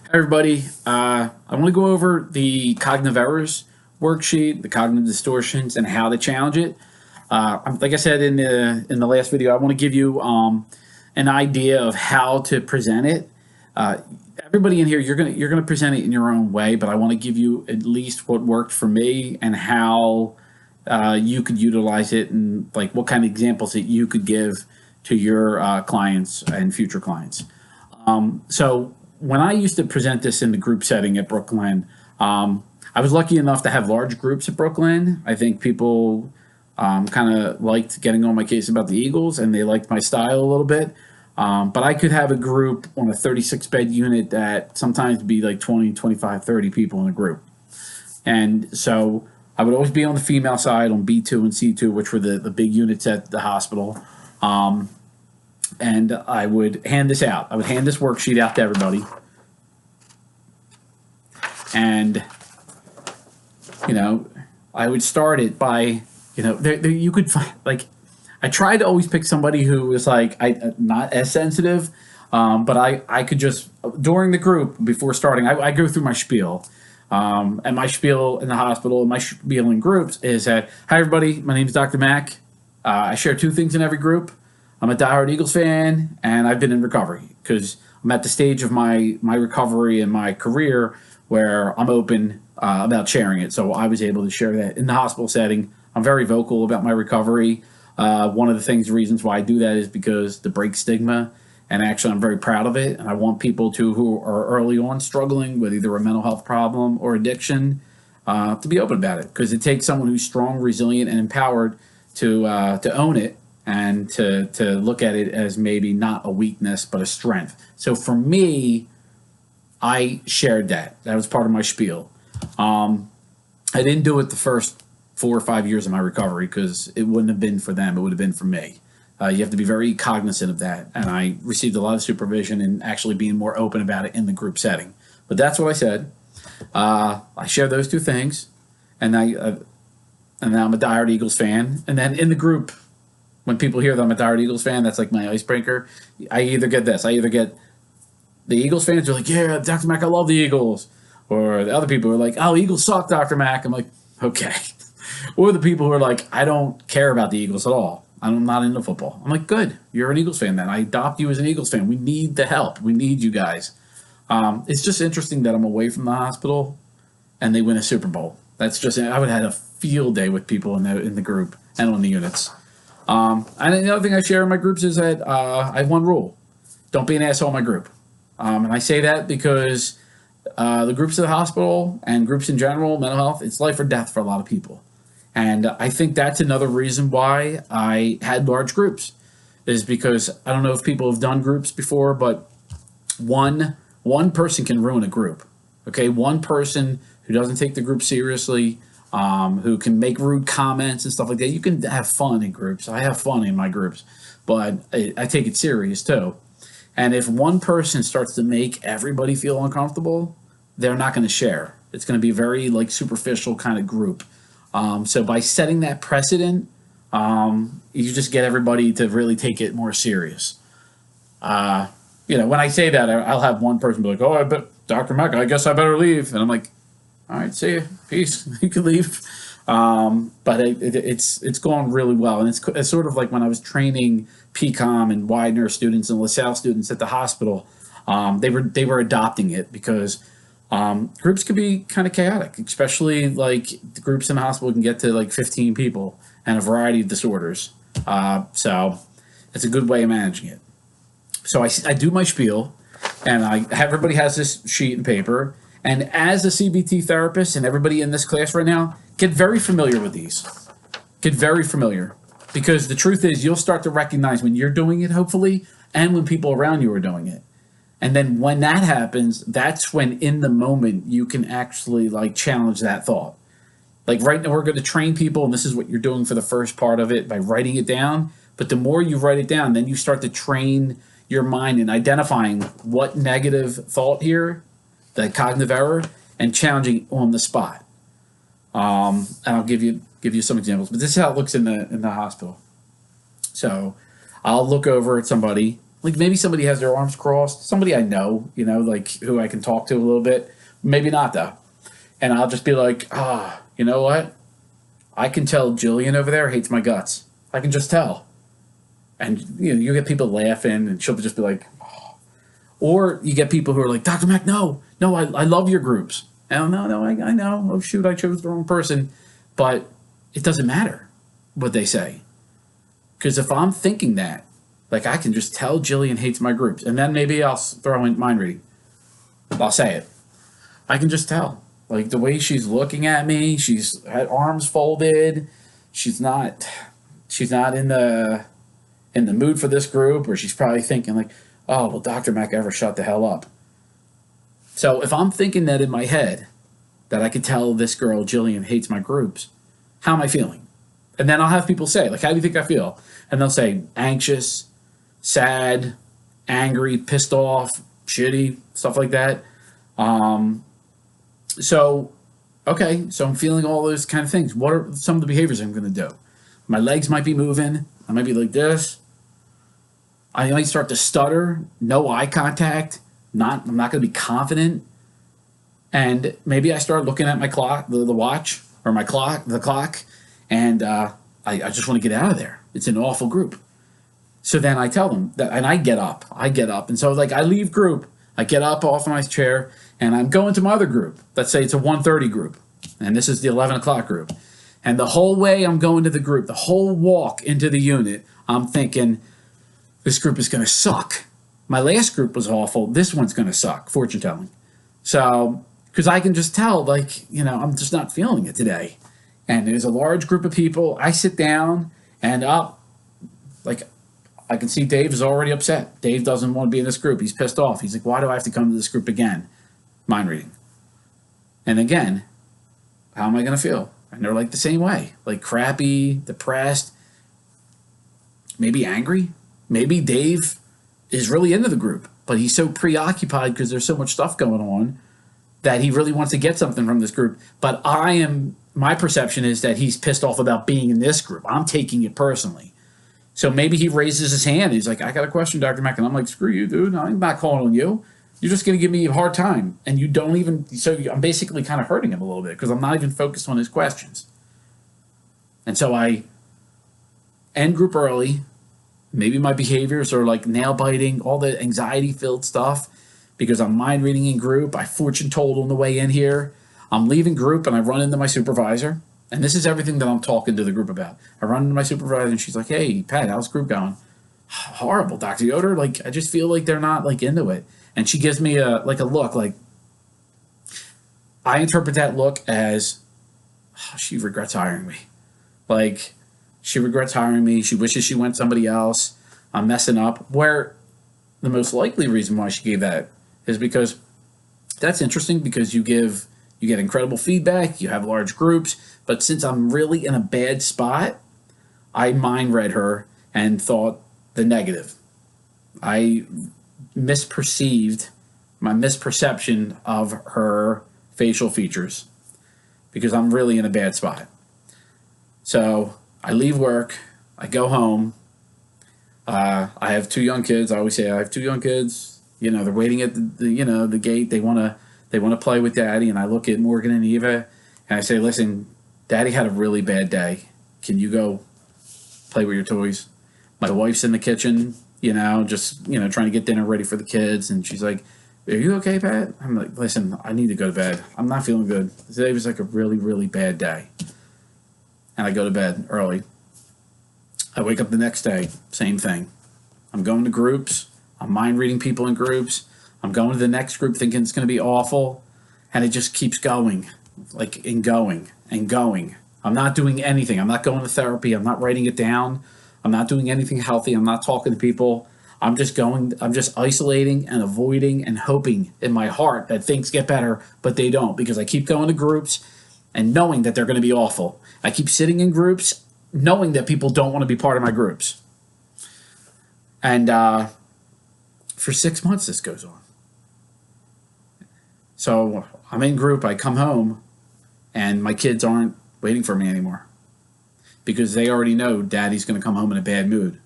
Hi, everybody. I want to go over the cognitive errors worksheet, the cognitive distortions, and how to challenge it. Like I said in the last video, I want to give you an idea of how to present it. Uh, Everybody in here, you're gonna present it in your own way, but I want to give you at least what worked for me and how you could utilize it, and like what kind of examples that you could give to your clients and future clients. So when I used to present this in the group setting at Brooklyn, I was lucky enough to have large groups at Brooklyn. I think people kind of liked getting on my case about the Eagles, and they liked my style a little bit. But I could have a group on a 36 bed unit that sometimes be like 20, 25, 30 people in a group. And so I would always be on the female side on B2 and C2, which were the big units at the hospital. And I would hand this out. I would hand this worksheet out to everybody. And, you know, I would start it by, you could find, like, I tried to always pick somebody who was like, not as sensitive, but I could just, during the group, before starting, I go through my spiel. And my spiel in the hospital, my spiel in groups is that, hi, everybody, my name is Dr. Mack. I share two things in every group. I'm a diehard Eagles fan, and I've been in recovery because I'm at the stage of my recovery and my career where I'm open about sharing it. So I was able to share that in the hospital setting. I'm very vocal about my recovery. One of the reasons why I do that is because to break stigma, and actually I'm very proud of it. And I want people who are early on struggling with either a mental health problem or addiction to be open about it, because it takes someone who's strong, resilient, and empowered to own it and to look at it as maybe not a weakness but a strength. So for me, I shared that. That was part of my spiel. I didn't do it the first 4 or 5 years of my recovery because it wouldn't have been for them. It would have been for me. You have to be very cognizant of that. And I received a lot of supervision and actually being more open about it in the group setting. But that's what I said. I share those two things, and and now I'm a diehard Eagles fan. And then in the group, when people hear that I'm a diehard Eagles fan, that's like my icebreaker. I either get this. I either get the Eagles fans are like, yeah, Dr. Mack, I love the Eagles. Or the other people are like, oh, Eagles suck, Dr. Mack. I'm like, okay. Or the people who are like, I don't care about the Eagles at all. I'm not into football. I'm like, good. You're an Eagles fan then. I adopt you as an Eagles fan. We need the help. We need you guys. It's just interesting that I'm away from the hospital and they win a Super Bowl. That's just, I would have had a field day with people in the group and on the units. And the other thing I share in my groups is that I have one rule: don't be an asshole in my group. And I say that because the groups at the hospital and groups in general, mental health, it's life or death for a lot of people. And I think that's another reason why I had large groups, is because I don't know if people have done groups before, but one person can ruin a group. Okay, one person who doesn't take the group seriously, who can make rude comments and stuff like that. You can have fun in groups. I have fun in my groups, but I take it serious too. And if one person starts to make everybody feel uncomfortable, they're not going to share. It's going to be a very like superficial kind of group. So by setting that precedent, you just get everybody to really take it more serious. When I say that, I'll have one person be like, "Oh, I bet Dr. Mack, I guess I better leave," and I'm like, "All right, see you, peace. You can leave." But it's gone really well, and it's sort of like when I was training PCOM and Widener students and LaSalle students at the hospital. They were adopting it because groups can be kind of chaotic, especially like the groups in the hospital can get to like 15 people and a variety of disorders. So it's a good way of managing it. So I do my spiel, and everybody has this sheet and paper. And as a CBT therapist, and everybody in this class right now, get very familiar with these. Get very familiar, because the truth is, you'll start to recognize when you're doing it, hopefully, and when people around you are doing it. And then when that happens, that's when in the moment you can actually like challenge that thought. Like right now, we're going to train people, and this is what you're doing for the first part of it by writing it down. But the more you write it down, then you start to train your mind in identifying what negative thought here, the cognitive error, and challenging on the spot. And I'll give you some examples. But this is how it looks in the hospital. So I'll look over at somebody. Like maybe somebody has their arms crossed, somebody I know, like who I can talk to a little bit. Maybe not though. And I'll just be like, you know what? I can tell Jillian over there hates my guts. I can just tell. And you get people laughing, and she'll just be like, oh. Or you get people who are like, Dr. Mac, no, I love your groups. And no, I know. Oh shoot, I chose the wrong person. But it doesn't matter what they say. Because if I'm thinking that, like I can just tell Jillian hates my groups. And then maybe I'll throw in mind reading. I'll say it. I can just tell. Like the way she's looking at me, she's had arms folded. She's not in the mood for this group, or she's probably thinking like, oh, will Dr. Mac ever shut the hell up? So if I'm thinking that in my head, that I could tell this girl, Jillian, hates my groups, how am I feeling? And then I'll have people say, like, how do you think I feel? And they'll say anxious, sad, angry, pissed off, shitty, stuff like that. So I'm feeling all those kind of things. What are some of the behaviors I'm going to do? My legs might be moving. I might be like this. I might start to stutter. No eye contact. I'm not going to be confident. And maybe I start looking at my clock, the watch, or the clock, and I just want to get out of there. It's an awful group. So then I tell them that, and I get up. And so like I leave group. I get up off my chair, and I'm going to my other group. Let's say it's a 1:30 group, and this is the 11 o'clock group. And the whole way I'm going to the group, the whole walk into the unit, I'm thinking, this group is going to suck. My last group was awful. This one's going to suck, fortune telling. So, because I can just tell, like, I'm just not feeling it today. And there's a large group of people. I sit down, and I can see Dave is already upset. Dave doesn't want to be in this group. He's pissed off. He's like, why do I have to come to this group again? Mind reading. And again, how am I going to feel? And they're like the same way. Like crappy, depressed, maybe angry. Maybe Dave is really into the group, but he's so preoccupied because there's so much stuff going on that he really wants to get something from this group. But my perception is that he's pissed off about being in this group. I'm taking it personally. So maybe he raises his hand. He's like, I got a question, Dr. Mac. And I'm like, screw you, dude. I'm not calling on you. You're just going to give me a hard time. And you don't even, so I'm basically kind of hurting him a little bit because I'm not even focused on his questions. And so I end group early. Maybe my behaviors are like nail biting, all the anxiety filled stuff because I'm mind reading in group. I fortune told on the way in here. I'm leaving group and I run into my supervisor. And this is everything that I'm talking to the group about. I run into my supervisor and she's like, hey, Pat, how's group going? Horrible, Dr. Yoder. Like, I just feel like they're not like into it. And she gives me a look like, I interpret that look as, she regrets hiring me. Like, she regrets hiring me. She wishes she went somebody else. I'm messing up. Where the most likely reason why she gave that is because that's interesting because you get incredible feedback. You have large groups. But since I'm really in a bad spot, I mind read her and thought the negative. I misperceived my misperception of her facial features because I'm really in a bad spot. So I leave work. I go home. I have 2 young kids. I always say I have 2 young kids. They're waiting at the gate. They want to play with Daddy. And I look at Morgan and Eva and I say, listen, Daddy had a really bad day. Can you go play with your toys? My wife's in the kitchen, just trying to get dinner ready for the kids. And she's like, are you okay, Pat? I'm like, listen, I need to go to bed. I'm not feeling good. Today was like a really, really bad day. And I go to bed early. I wake up the next day, same thing. I'm going to groups. I'm mind reading people in groups. I'm going to the next group thinking it's going to be awful. And it just keeps going, and going and going. I'm not doing anything. I'm not going to therapy. I'm not writing it down. I'm not doing anything healthy. I'm not talking to people. I'm just isolating and avoiding and hoping in my heart that things get better, but they don't because I keep going to groups and knowing that they're going to be awful. I keep sitting in groups knowing that people don't want to be part of my groups. And for 6 months, this goes on. So I'm in group. I come home and my kids aren't waiting for me anymore because they already know Daddy's going to come home in a bad mood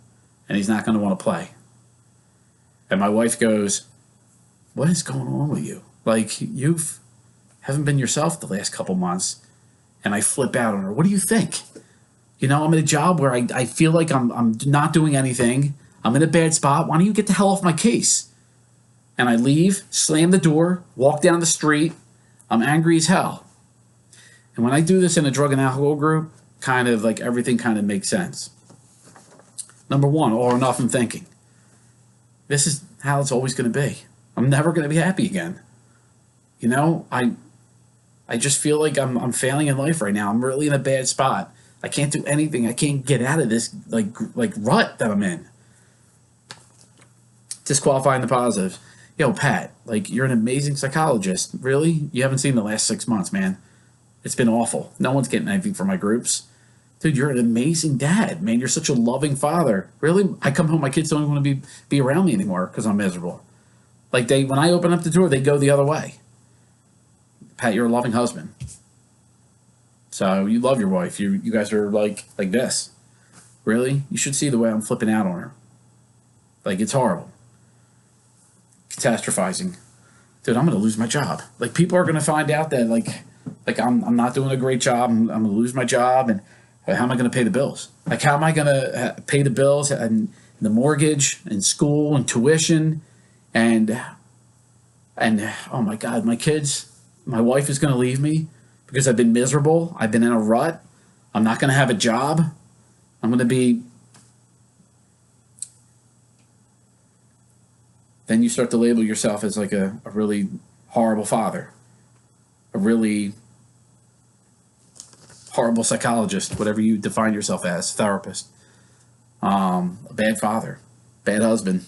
and he's not going to want to play. And my wife goes, what is going on with you? Like, haven't been yourself the last couple months. And I flip out on her. What do you think? You know, I'm at a job where I feel like I'm not doing anything. I'm in a bad spot. Why don't you get the hell off my case? And I leave, slam the door, walk down the street. I'm angry as hell. And when I do this in a drug and alcohol group, kind of like everything kind of makes sense. Number one, all or nothing thinking. This is how it's always going to be. I'm never going to be happy again. You know, I just feel like I'm failing in life right now. I'm really in a bad spot. I can't do anything. I can't get out of this like rut that I'm in. Disqualifying the positives. Yo, Pat, like, you're an amazing psychologist. Really? You haven't seen the last 6 months, man. It's been awful. No one's getting anything from my groups. Dude, you're an amazing dad, man. You're such a loving father. Really? I come home, my kids don't even want to be around me anymore because I'm miserable. Like, when I open up the door, they go the other way. Pat, you're a loving husband. So you love your wife. You guys are like this. Really? You should see the way I'm flipping out on her. Like, it's horrible. Catastrophizing. Dude, I'm going to lose my job. Like, people are going to find out that, like I'm not doing a great job. I'm going to lose my job. And how am I going to pay the bills? Like, how am I going to pay the bills and the mortgage and school and tuition and oh my God, my kids, my wife is going to leave me because I've been miserable. I've been in a rut. I'm not going to have a job. I'm going to be. Then you start to label yourself as like a really horrible father, a really horrible psychologist, whatever you define yourself as, therapist, a bad father, bad husband.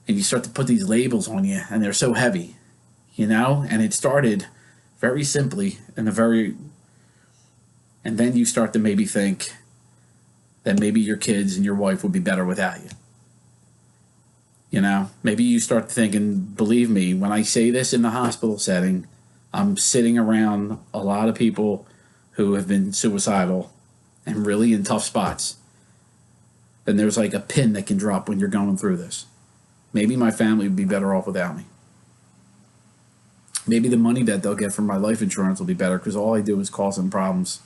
And you start to put these labels on you, and they're so heavy, you know? And it started very simply and then you start to maybe think that maybe your kids and your wife would be better without you. You know, maybe you start thinking, believe me, when I say this in the hospital setting, I'm sitting around a lot of people who have been suicidal and really in tough spots. And there's like a pin that can drop when you're going through this. Maybe my family would be better off without me. Maybe the money that they'll get from my life insurance will be better because all I do is cause them problems.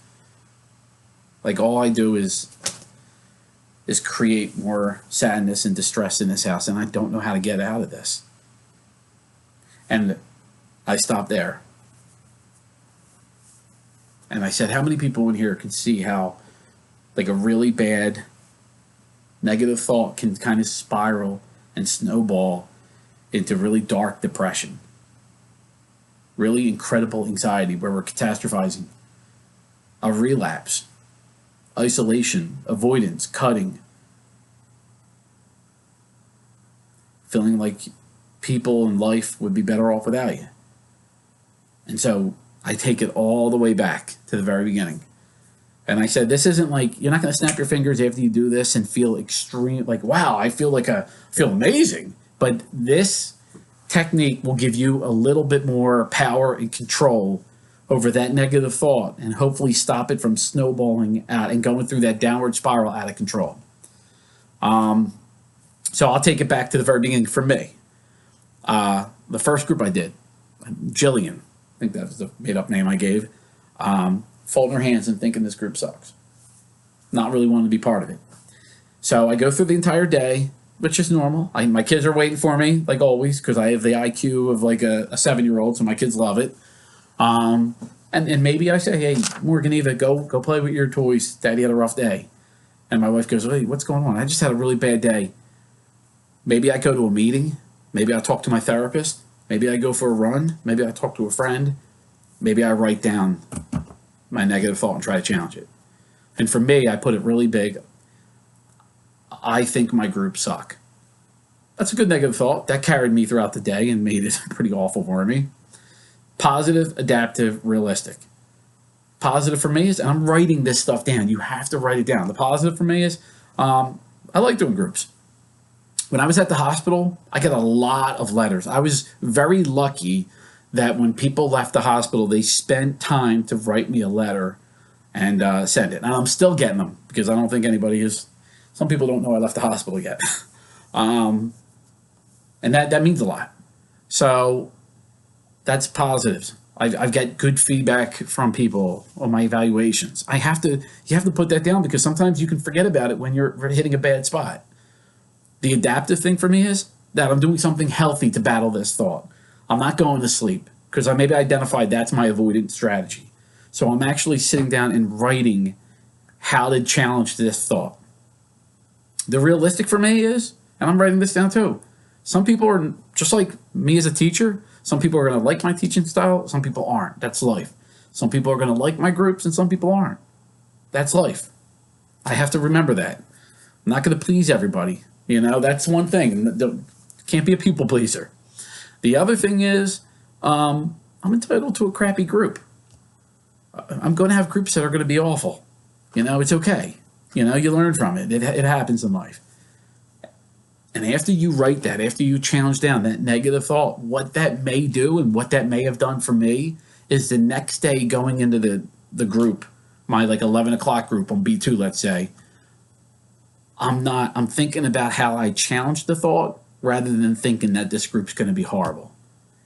Like, all I do is create more sadness and distress in this house, and I don't know how to get out of this. And I stopped there. And I said, how many people in here can see how, like, a really bad negative thought can kind of spiral and snowball into really dark depression, really incredible anxiety where we're catastrophizing, a relapse, isolation, avoidance, cutting, feeling like people in life would be better off without you. And so I take it all the way back to the very beginning. And I said, this isn't like, you're not going to snap your fingers after you do this and feel extreme, like, wow, I feel amazing. But this technique will give you a little bit more power and control over that negative thought and hopefully stop it from snowballing out and going through that downward spiral out of control. So I'll take it back to the very beginning for me. The first group I did, Jillian, I think that was the made-up name I gave, folding her hands and thinking this group sucks. Not really wanting to be part of it. So I go through the entire day, which is normal. My kids are waiting for me, like always, because I have the IQ of like a 7-year-old, so my kids love it. And maybe I say, hey, Morgan Eva, go play with your toys. Daddy had a rough day. And my wife goes, hey, what's going on? I just had a really bad day. Maybe I go to a meeting. Maybe I talk to my therapist. Maybe I go for a run. Maybe I talk to a friend. Maybe I write down my negative thought and try to challenge it. And for me, I put it really big. I think my groups suck. That's a good negative thought. That carried me throughout the day and made it pretty awful for me. Positive, adaptive, realistic. Positive for me is, and I'm writing this stuff down. You have to write it down. The positive for me is, I like doing groups. When I was at the hospital, I got a lot of letters. I was very lucky that when people left the hospital, they spent time to write me a letter and send it. And I'm still getting them because I don't think anybody is. Some people don't know I left the hospital yet. and that means a lot. So that's positives. I've got good feedback from people on my evaluations. You have to put that down because sometimes you can forget about it when you're hitting a bad spot. The adaptive thing for me is that I'm doing something healthy to battle this thought. I'm not going to sleep because I maybe identified that's my avoidance strategy. So I'm actually sitting down and writing how to challenge this thought. The realistic for me is, and I'm writing this down too, some people are just like me as a teacher. Some people are going to like my teaching style. Some people aren't. That's life. Some people are going to like my groups and some people aren't. That's life. I have to remember that. I'm not going to please everybody. You know, that's one thing. Can't be a people pleaser. The other thing is, I'm entitled to a crappy group. I'm going to have groups that are going to be awful. You know, it's okay. You know, you learn from it. It happens in life. And after you write that, after you challenge down that negative thought, what that may do and what that may have done for me is the next day going into the group, my like 11 o'clock group on B2, let's say, I'm thinking about how I challenged the thought rather than thinking that this group's going to be horrible.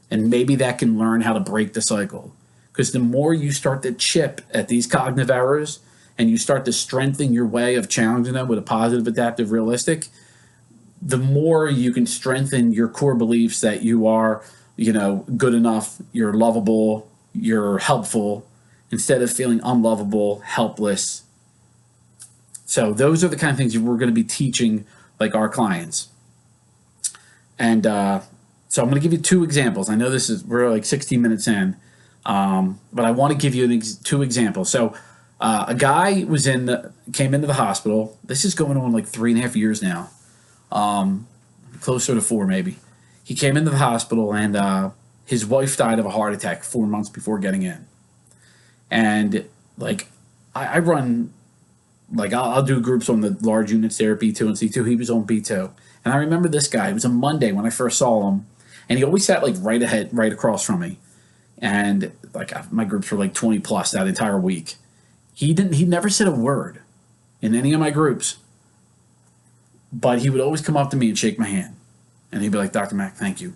And maybe that can learn how to break the cycle. Because the more you start to chip at these cognitive errors and you start to strengthen your way of challenging them with a positive, adaptive, realistic, the more you can strengthen your core beliefs that you are, you know, good enough, you're lovable, you're helpful, instead of feeling unlovable, helpless. So those are the kind of things we're going to be teaching like our clients. And so I'm going to give you two examples. I know we're like 16 minutes in, but I want to give you two examples. So a guy came into the hospital. This is going on like 3.5 years now. Closer to 4 maybe. He came into the hospital and his wife died of a heart attack 4 months before getting in. And like I run, like I'll do groups on the large units there at B2 and C2. He was on B2. And I remember this guy. It was a Monday when I first saw him. And he always sat like right across from me. And like my groups were like 20 plus that entire week. He never said a word in any of my groups. But he would always come up to me and shake my hand. And he'd be like, Dr. Mack, thank you.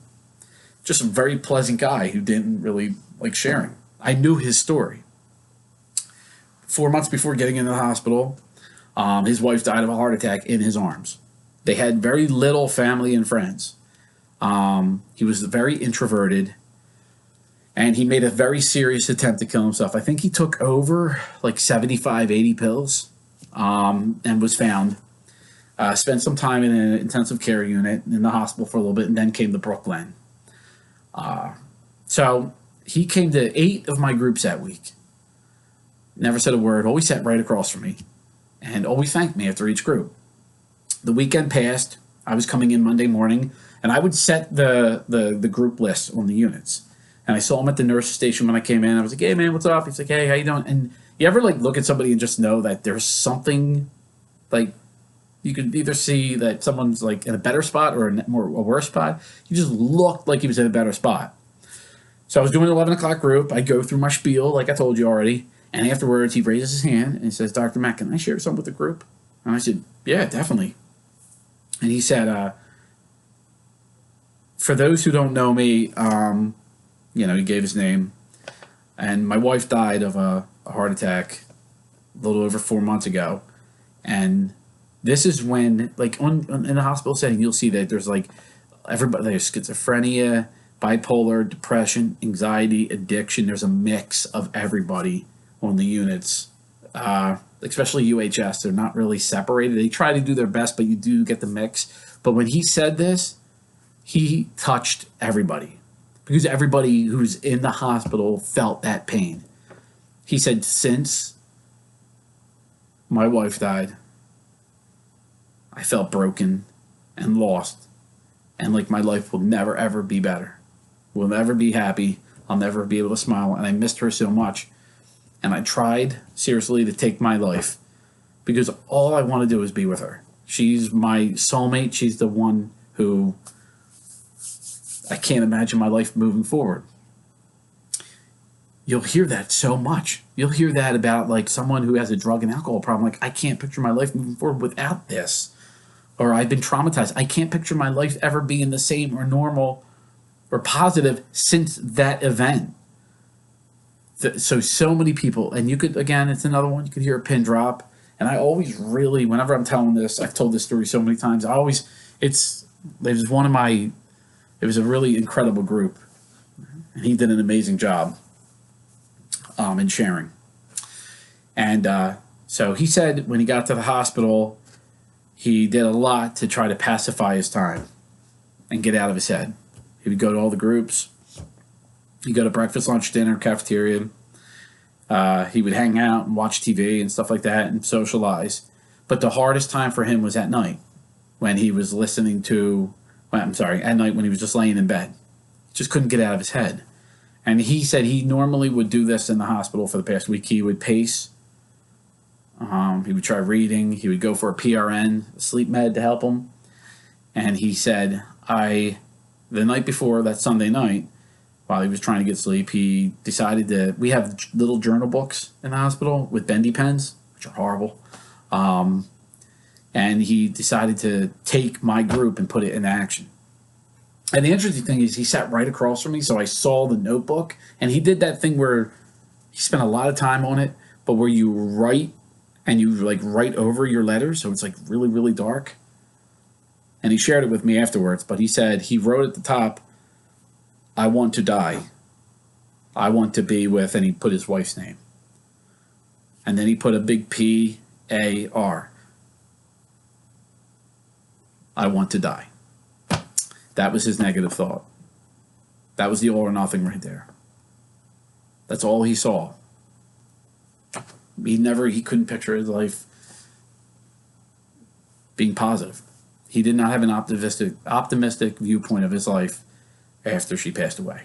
Just a very pleasant guy who didn't really like sharing. I knew his story. 4 months before getting into the hospital, his wife died of a heart attack in his arms. They had very little family and friends. He was very introverted. And he made a very serious attempt to kill himself. I think he took over like 75, 80 pills and was found. Spent some time in an intensive care unit in the hospital for a little bit and then came to Brooklyn. So he came to 8 of my groups that week. Never said a word, always sat right across from me and always thanked me after each group. The weekend passed. I was coming in Monday morning and I would set the group list on the units. And I saw him at the nurse station when I came in. I was like, hey man, what's up? He's like, hey, how you doing? And you ever like look at somebody and just know that there's something like, you could either see that someone's like in a better spot or a worse spot. He just looked like he was in a better spot. So I was doing an 11 o'clock group. I go through my spiel, like I told you already. And afterwards, he raises his hand and he says, Dr. Mack, can I share something with the group? And I said, yeah, definitely. And he said, for those who don't know me, you know, he gave his name. And my wife died of a heart attack a little over 4 months ago. And this is when, like, in a hospital setting, you'll see that there's, like, everybody, there's schizophrenia, bipolar, depression, anxiety, addiction. There's a mix of everybody on the units, especially UHS. They're not really separated. They try to do their best, but you do get the mix. But when he said this, he touched everybody because everybody who's in the hospital felt that pain. He said, since my wife died, I felt broken and lost and like my life will never, ever be better. Will never be happy. I'll never be able to smile. And I missed her so much. And I tried seriously to take my life because all I want to do is be with her. She's my soulmate. She's the one who I can't imagine my life moving forward. You'll hear that so much. You'll hear that about like someone who has a drug and alcohol problem. Like, I can't picture my life moving forward without this. or I've been traumatized. I can't picture my life ever being the same or normal or positive since that event. So many people, and you could, again, it's another one, you could hear a pin drop. And I always really, whenever I'm telling this, I've told this story so many times, it was a really incredible group. And he did an amazing job in sharing. And so he said when he got to the hospital, he did a lot to try to pacify his time and get out of his head. He would go to all the groups. He'd go to breakfast, lunch, dinner, cafeteria. He would hang out and watch TV and stuff like that and socialize. But the hardest time for him was at night when he was at night when he was just laying in bed. Just couldn't get out of his head. And he said he normally would do this in the hospital for the past week. He would pace. He would try reading. He would go for a PRN, a sleep med, to help him. And he said, the night before, that Sunday night, while he was trying to get sleep, he decided we have little journal books in the hospital with bendy pens, which are horrible. And he decided to take my group and put it in action. And the interesting thing is he sat right across from me, so I saw the notebook. And he did that thing where he spent a lot of time on it, but where you write and you write over your letters, so it's really, really dark. And he shared it with me afterwards, but he said he wrote at the top, "I want to die. I want to be with," and he put his wife's name. And then he put a big PAR. I want to die. That was his negative thought. That was the all or nothing right there. That's all he saw. He couldn't picture his life being positive. He did not have an optimistic viewpoint of his life after she passed away.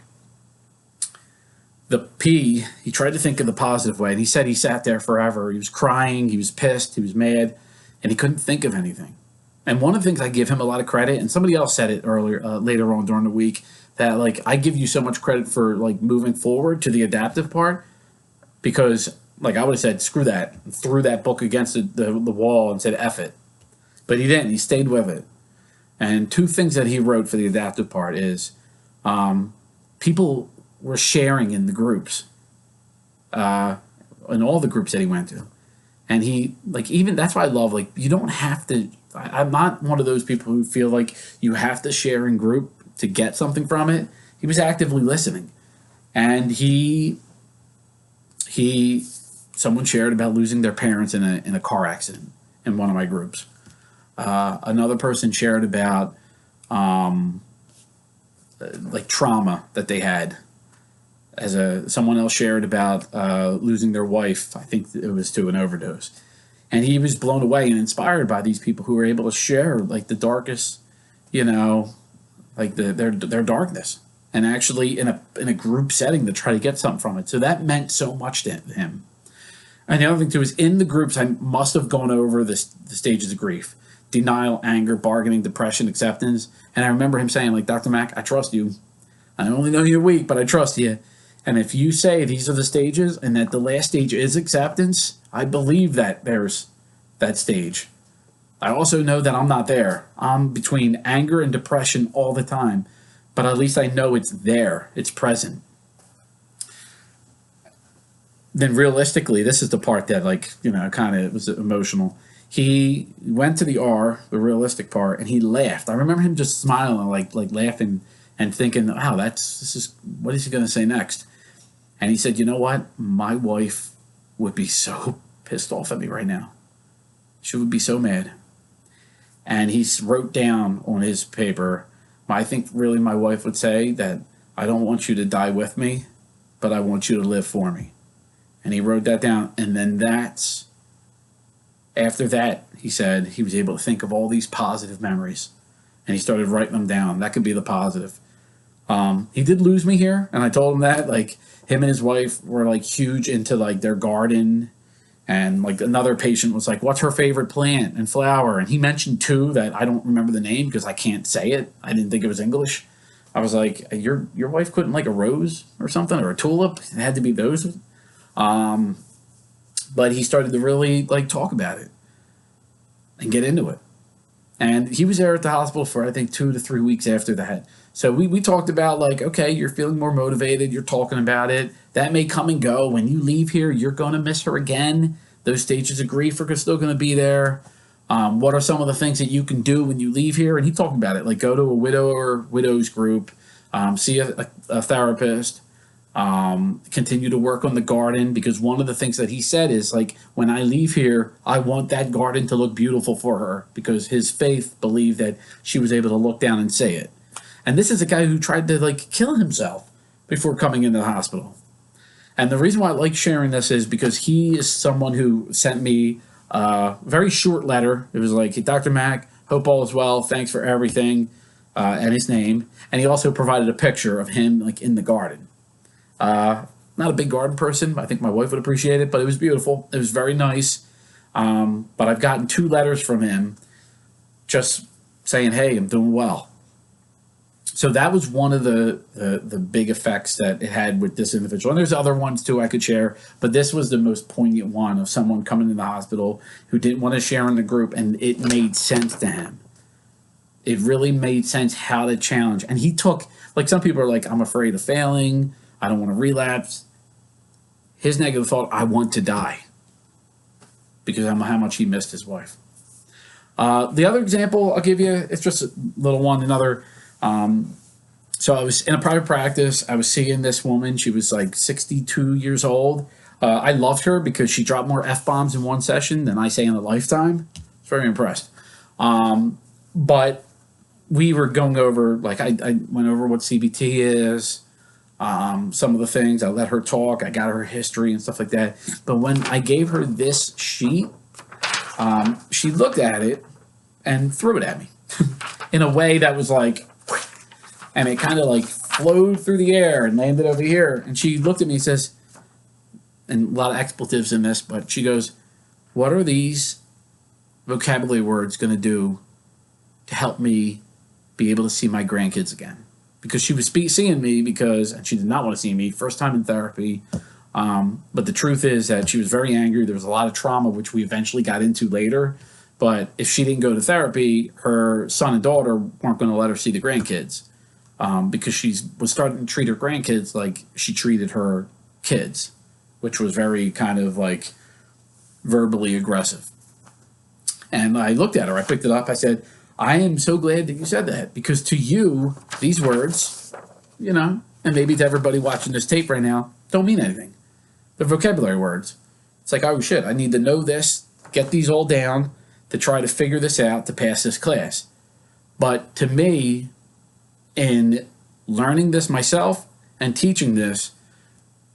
The P, he tried to think of the positive way, and he said he sat there forever. He was crying, he was pissed, he was mad, and he couldn't think of anything. And one of the things I give him a lot of credit, and somebody else said it later on during the week, that I give you so much credit for moving forward to the adaptive part, because I would have said screw that, and threw that book against the wall and said F it. But he didn't. He stayed with it. And two things that he wrote for the adaptive part is people were sharing in the groups, in all the groups that he went to. And he, even, that's why I love, you don't have to, I'm not one of those people who feel like you have to share in group to get something from it. He was actively listening. And someone shared about losing their parents in a car accident in one of my groups. Another person shared about trauma that they had. Someone else shared about losing their wife. I think it was to an overdose. And he was blown away and inspired by these people who were able to share the darkest, their darkness, and actually in a group setting to try to get something from it. So that meant so much to him. And the other thing too is in the groups, I must have gone over the stages of grief: denial, anger, bargaining, depression, acceptance. And I remember him saying, Dr. Mack, I trust you. I only know you're weak, but I trust you. And if you say these are the stages and that the last stage is acceptance, I believe that there's that stage. I also know that I'm not there. I'm between anger and depression all the time, but at least I know it's there. It's present. Then realistically, this is the part that kind of was emotional. He went to the realistic part, and he laughed. I remember him just smiling, laughing and thinking, wow, what is he going to say next? And he said, you know what? My wife would be so pissed off at me right now. She would be so mad. And he wrote down on his paper, I think really my wife would say that I don't want you to die with me, but I want you to live for me. And he wrote that down. And then after that, he said he was able to think of all these positive memories. And he started writing them down. That could be the positive. He did lose me here. And I told him that, him and his wife were huge into their garden. And another patient was what's her favorite plant and flower? And he mentioned two that I don't remember the name because I can't say it. I didn't think it was English. I was like, your wife couldn't like a rose or something, or a tulip? It had to be those. But he started to really talk about it and get into it. And he was there at the hospital for, I think, 2 to 3 weeks after that. So we talked about, like, okay, you're feeling more motivated. You're talking about it. That may come and go. When you leave here, you're going to miss her again. Those stages of grief are still going to be there. What are some of the things that you can do when you leave here? And he talked about it, like go to a widows group, see a therapist, continue to work on the garden, because one of the things that he said is, like, when I leave here, I want that garden to look beautiful for her, because his faith believed that she was able to look down and say it. And this is a guy who tried to, like, kill himself before coming into the hospital. And the reason why I like sharing this is because he is someone who sent me a very short letter. It was like, hey, Dr. Mack, hope all is well. Thanks for everything, and his name. And he also provided a picture of him, like, in the garden. Not a big garden person. I think my wife would appreciate it, but it was beautiful. It was very nice. But I've gotten 2 letters from him just saying, hey, I'm doing well. So that was one of the big effects that it had with this individual. And there's other ones too I could share, but this was the most poignant one, of someone coming to the hospital who didn't want to share in the group, and it made sense to him. It really made sense how to challenge. And he took, like, some people are like, I'm afraid of failing. I don't want to relapse. His negative thought, I want to die, because of how much he missed his wife. The other example I'll give you, it's just a little one, another. So I was in a private practice. I was seeing this woman. She was like 62 years old. I loved her because she dropped more F-bombs in one session than I say in a lifetime. I was very impressed. But we were going over, like, I went over what CBT is, some of the things. I let her talk. I got her history and stuff like that. But when I gave her this sheet, she looked at it and threw it at me in a way that was like, and it kind of like flowed through the air and landed over here. And she looked at me and says, and a lot of expletives in this, but she goes, what are these vocabulary words going to do to help me be able to see my grandkids again? Because she was seeing me because, and she did not want to see me, first time in therapy. But the truth is that she was very angry. There was a lot of trauma, which we eventually got into later. But if she didn't go to therapy, her son and daughter weren't going to let her see the grandkids, because she was starting to treat her grandkids like she treated her kids, which was very kind of like verbally aggressive. And I looked at her. I picked it up. I said, I am so glad that you said that, because to you, these words, you know, and maybe to everybody watching this tape right now, don't mean anything. They're vocabulary words. It's like, oh, shit, I need to know this, get these all down, to try to figure this out to pass this class. But to me, in learning this myself and teaching this,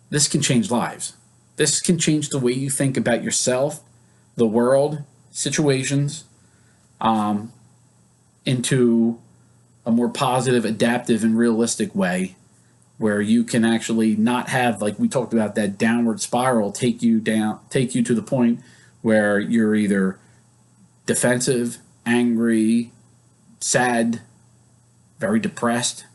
this can change lives. This can change the way you think about yourself, the world, situations, into a more positive, adaptive, and realistic way, where you can actually not have, like we talked about, that downward spiral take you to the point where you're either defensive, angry, sad, very depressed,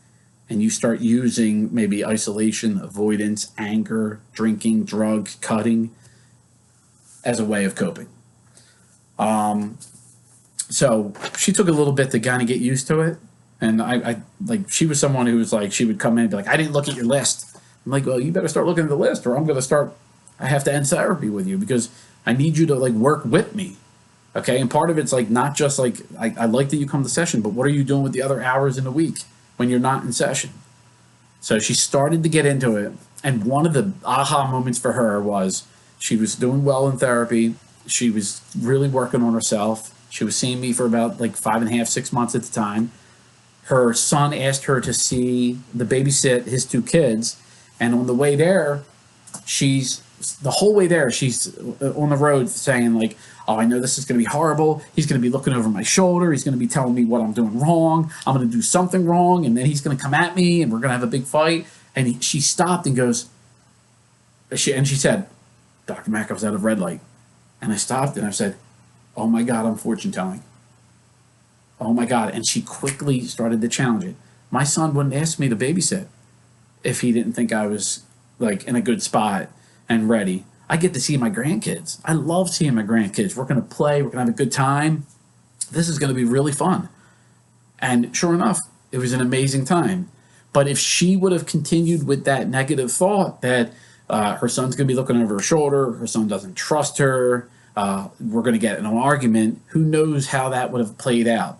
and you start using maybe isolation, avoidance, anger, drinking, drug, cutting as a way of coping. So she took a little bit to kind of get used to it. And I like, she was someone who was like, she would come in and be like, I didn't look at your list. I'm like, well, you better start looking at the list, or I have to end therapy with you, because I need you to, like, work with me. Okay. And part of it's like, not just like, I like that you come to session, but what are you doing with the other hours in the week when you're not in session? So she started to get into it. And one of the aha moments for her was, she was doing well in therapy. She was really working on herself. She was seeing me for about like 5.5, 6 months at the time. Her son asked her to babysit his 2 kids. And on the way there, she's on the road saying, like, oh, I know this is going to be horrible. He's going to be looking over my shoulder. He's going to be telling me what I'm doing wrong. I'm going to do something wrong. And then he's going to come at me and we're going to have a big fight. And she stopped and goes, she said, Dr. Mack, I was at a red light. And I stopped and I said, oh my God, I'm fortune telling. Oh my God. And she quickly started to challenge it. My son wouldn't ask me to babysit if he didn't think I was, like, in a good spot and ready. I get to see my grandkids. I love seeing my grandkids. We're going to play. We're going to have a good time. This is going to be really fun. And sure enough, it was an amazing time. But if she would have continued with that negative thought that her son's going to be looking over her shoulder, her son doesn't trust her, we're going to get in an argument, who knows how that would have played out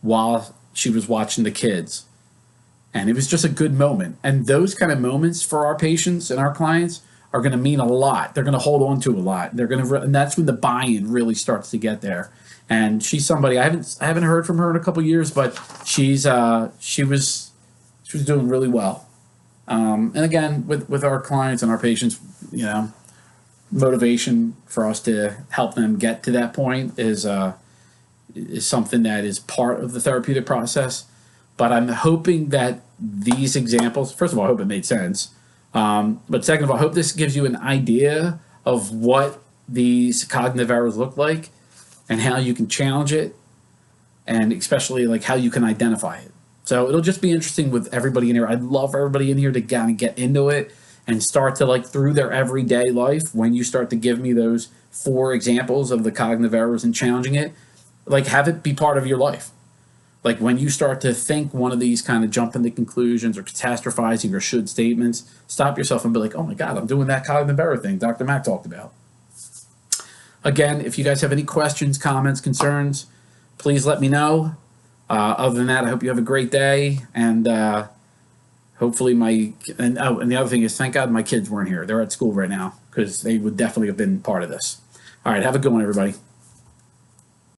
while she was watching the kids. And it was just a good moment. And those kind of moments for our patients and our clients are going to mean a lot. They're going to hold on to a lot. They're going to, and that's when the buy-in really starts to get there. And she's somebody I haven't heard from her in a couple of years, but she was doing really well. And again, with our clients and our patients, motivation for us to help them get to that point is something that is part of the therapeutic process. But I'm hoping that these examples, first of all, I hope it made sense. But second of all, I hope this gives you an idea of what these cognitive errors look like and how you can challenge it, and especially like how you can identify it. So it'll just be interesting with everybody in here. I'd love for everybody in here to kind of get into it and start to, like, through their everyday life, when you start to give me those 4 examples of the cognitive errors and challenging it, like, have it be part of your life. Like, when you start to think one of these kind of jump into conclusions or catastrophizing or should statements, stop yourself and be like, oh my God, I'm doing that cognitive error thing Dr. Mack talked about. Again, if you guys have any questions, comments, concerns, please let me know. Other than that, I hope you have a great day. And hopefully and the other thing is, thank God my kids weren't here. They're at school right now, because they would definitely have been part of this. All right, have a good one, everybody.